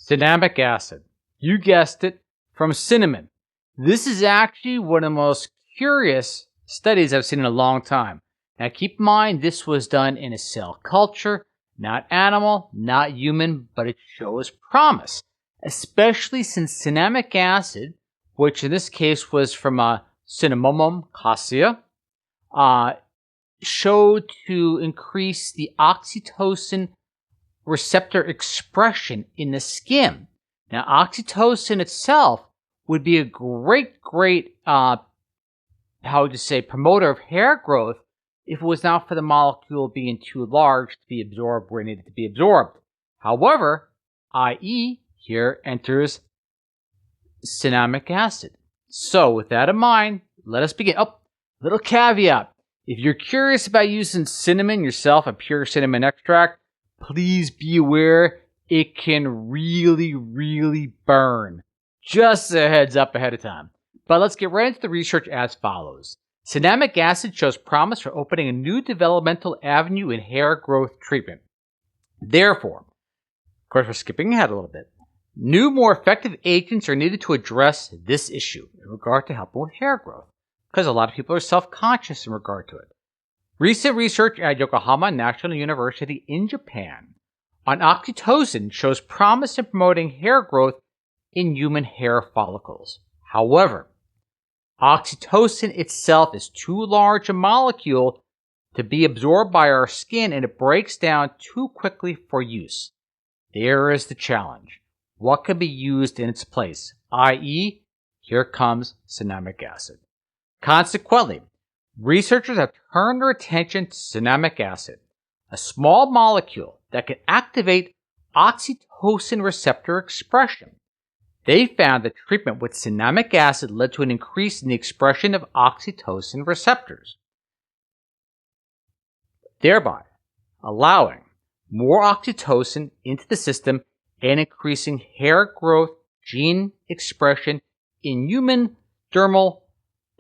Cinnamic acid. You guessed it, from cinnamon. This is actually one of the most curious studies I've seen in a long time. Now keep in mind, this was done in a cell culture, not animal, not human, but it shows promise. Especially since cinnamic acid, which in this case was from cinnamomum cassia, showed to increase the oxytocin receptor expression in the skin. Now, oxytocin itself would be a great, promoter of hair growth if it was not for the molecule being too large to be absorbed where it needed to be absorbed. However, i.e., here enters cinnamic acid. So, with that in mind, let us begin. Oh, little caveat. If you're curious about using cinnamon yourself, a pure cinnamon extract, please be aware it can really burn. Just a heads up ahead of time. But let's get right into the research as follows. Cinnamic acid shows promise for opening a new developmental avenue in hair growth treatment. Therefore, of course we're skipping ahead a little bit, new, more effective agents are needed to address this issue in regard to helping with hair growth, because a lot of people are self-conscious in regard to it. Recent research at Yokohama National University in Japan on oxytocin shows promise in promoting hair growth in human hair follicles. However, oxytocin itself is too large a molecule to be absorbed by our skin, and it breaks down too quickly for use. There is the challenge. What can be used in its place? I.e., here comes cinnamic acid. Consequently, researchers have turned their attention to cinnamic acid, a small molecule that can activate oxytocin receptor expression. They found that treatment with cinnamic acid led to an increase in the expression of oxytocin receptors, thereby allowing more oxytocin into the system and increasing hair growth gene expression in human dermal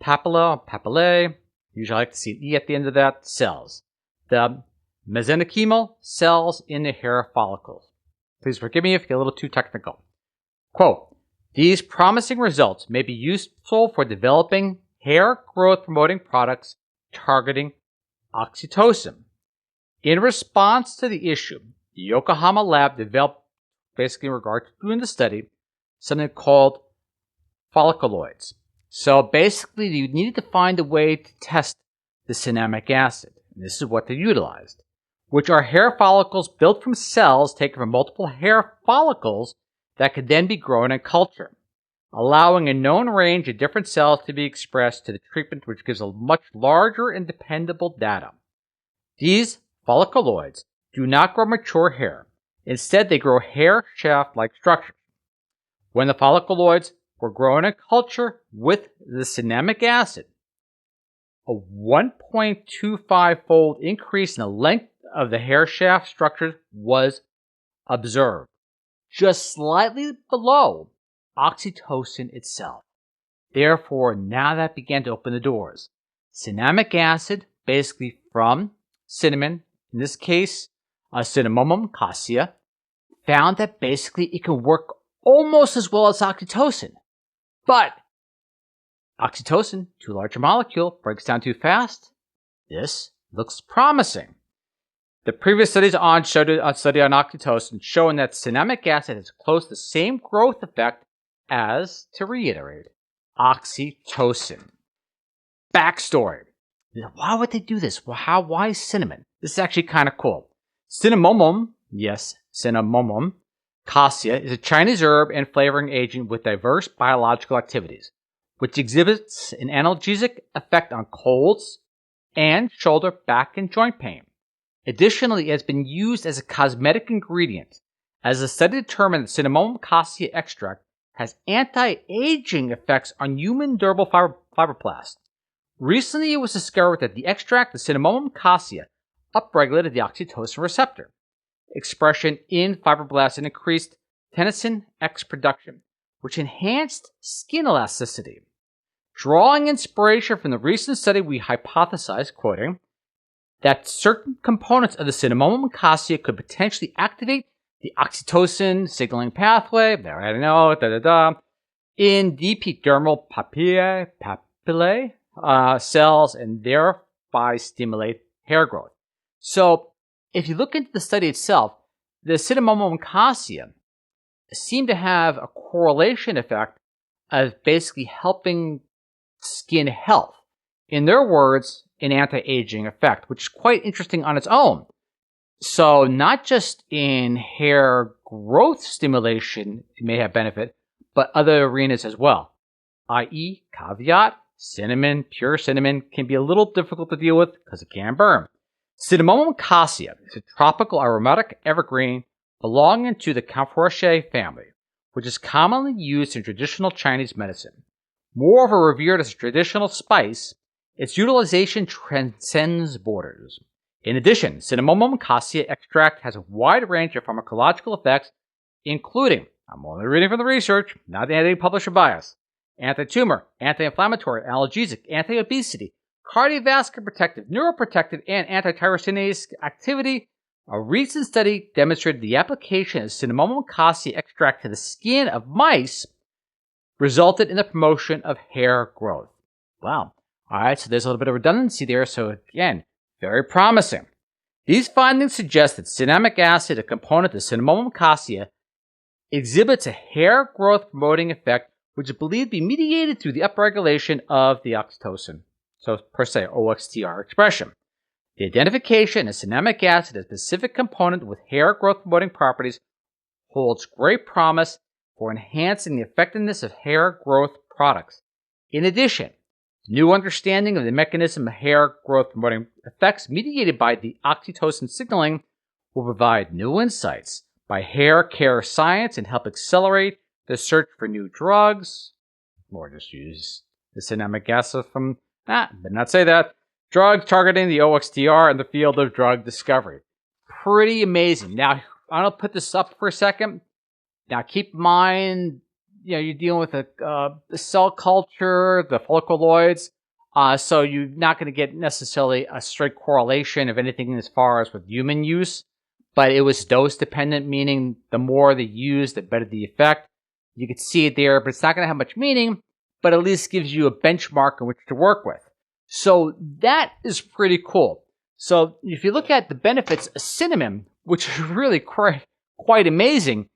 papillae, usually I like to see an E at the end of that, cells. The mesenchymal cells in the hair follicles. Please forgive me if I get a little too technical. Quote, these promising results may be useful for developing hair growth promoting products targeting oxytocin. In response to the issue, the Yokohama lab developed, basically in regard to doing the study, something called folliculoids. So basically, you needed to find a way to test the cinnamic acid. And this is what they utilized, which are hair follicles built from cells taken from multiple hair follicles that could then be grown in culture, allowing a known range of different cells to be expressed to the treatment, which gives a much larger and dependable data. These folliculoids do not grow mature hair. Instead, they grow hair shaft-like structures. When the folliculoids were grown in culture with the cinnamic acid, a 1.25-fold increase in the length of the hair shaft structures was observed, just slightly below oxytocin itself. Therefore, now that began to open the doors. Cinnamic acid, basically from cinnamon, in this case, cinnamomum cassia, found that basically it can work almost as well as oxytocin. But oxytocin, too large a molecule, breaks down too fast. This looks promising. The previous studies showed a study on oxytocin showing that cinnamic acid has close to the same growth effect as, to reiterate, oxytocin. Backstory. Why would they do this? Why cinnamon? This is actually kind of cool. Cinnamomum, yes, cinnamomum, cassia is a Chinese herb and flavoring agent with diverse biological activities, which exhibits an analgesic effect on colds and shoulder, back, and joint pain. Additionally, it has been used as a cosmetic ingredient, as the study determined that cinnamomum cassia extract has anti-aging effects on human dermal fibroblasts. Recently, it was discovered that the extract of cinnamomum cassia upregulated the oxytocin receptor expression in fibroblasts and increased tensin X production, which enhanced skin elasticity. Drawing inspiration from the recent study, we hypothesized, quoting, that certain components of the cinnamomum cassia could potentially activate the oxytocin signaling pathway, there I know, in the epidermal papillae cells and thereby stimulate hair growth. So, if you look into the study itself, the cinnamomum cassia seemed to have a correlation effect of basically helping skin health. In their words, an anti-aging effect, which is quite interesting on its own. So not just in hair growth stimulation, it may have benefit, but other arenas as well. I.e., caveat, cinnamon, pure cinnamon, can be a little difficult to deal with because it can burn. Cinnamomum cassia is a tropical aromatic evergreen belonging to the Camphoracea family, which is commonly used in traditional Chinese medicine. Moreover, revered as a traditional spice, its utilization transcends borders. In addition, cinnamomum cassia extract has a wide range of pharmacological effects, including, I'm only reading from the research, not any publisher bias, anti-tumor, anti-inflammatory, analgesic, anti-obesity, cardiovascular protective, neuroprotective, and anti-tyrosinase activity. A recent study demonstrated the application of cinnamomum cassia extract to the skin of mice resulted in the promotion of hair growth. Wow. All right, so there's a little bit of redundancy there. So again, very promising. These findings suggest that cinnamic acid, a component of cinnamomum cassia, exhibits a hair growth promoting effect, which is believed to be mediated through the upregulation of the oxytocin, so per se, OXTR expression. The identification of cinnamic acid as a specific component with hair growth promoting properties holds great promise for enhancing the effectiveness of hair growth products. In addition, new understanding of the mechanism of hair growth promoting effects mediated by the oxytocin signaling will provide new insights by hair care science and help accelerate the search for new drugs, or just use the cinnamic acid from did not say that, drugs targeting the OXTR in the field of drug discovery. Pretty amazing. Now, I'm going to put this up for a second. Now, keep in mind, you're dealing with the cell culture, the folliculoids, so you're not going to get necessarily a straight correlation of anything as far as with human use, but it was dose dependent, meaning the more they use, the better the effect. You can see it there, but it's not going to have much meaning, but at least gives you a benchmark in which to work with. So that is pretty cool. So if you look at the benefits of cinnamon, which is really quite amazing,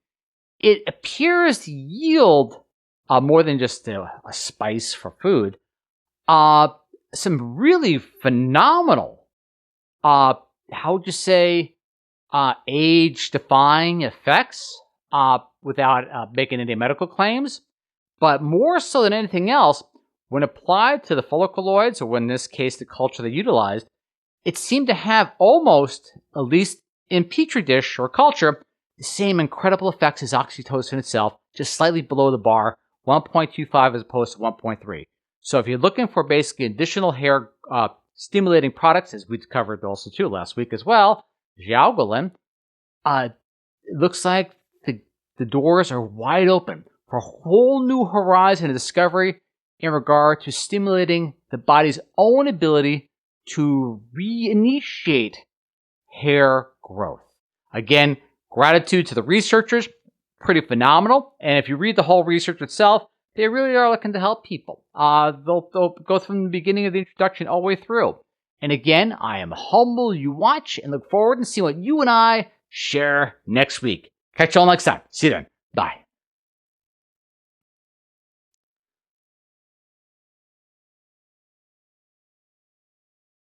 it appears to yield more than just a spice for food, some really phenomenal, how would you say, age-defying effects without making any medical claims. But more so than anything else, when applied to the folliculoids, or in this case the culture they utilized, it seemed to have almost, at least in petri dish or culture, the same incredible effects as oxytocin itself, just slightly below the bar, 1.25 as opposed to 1.3. So if you're looking for basically additional hair stimulating products, as we covered also too last week as well, Xiaogulan, it looks like the doors are wide open for a whole new horizon of discovery in regard to stimulating the body's own ability to reinitiate hair growth. Again, gratitude to the researchers, pretty phenomenal. And if you read the whole research itself, they really are looking to help people. They'll go from the beginning of the introduction all the way through. And again, I am humble you watch and look forward to seeing what you and I share next week. Catch you all next time. See you then. Bye.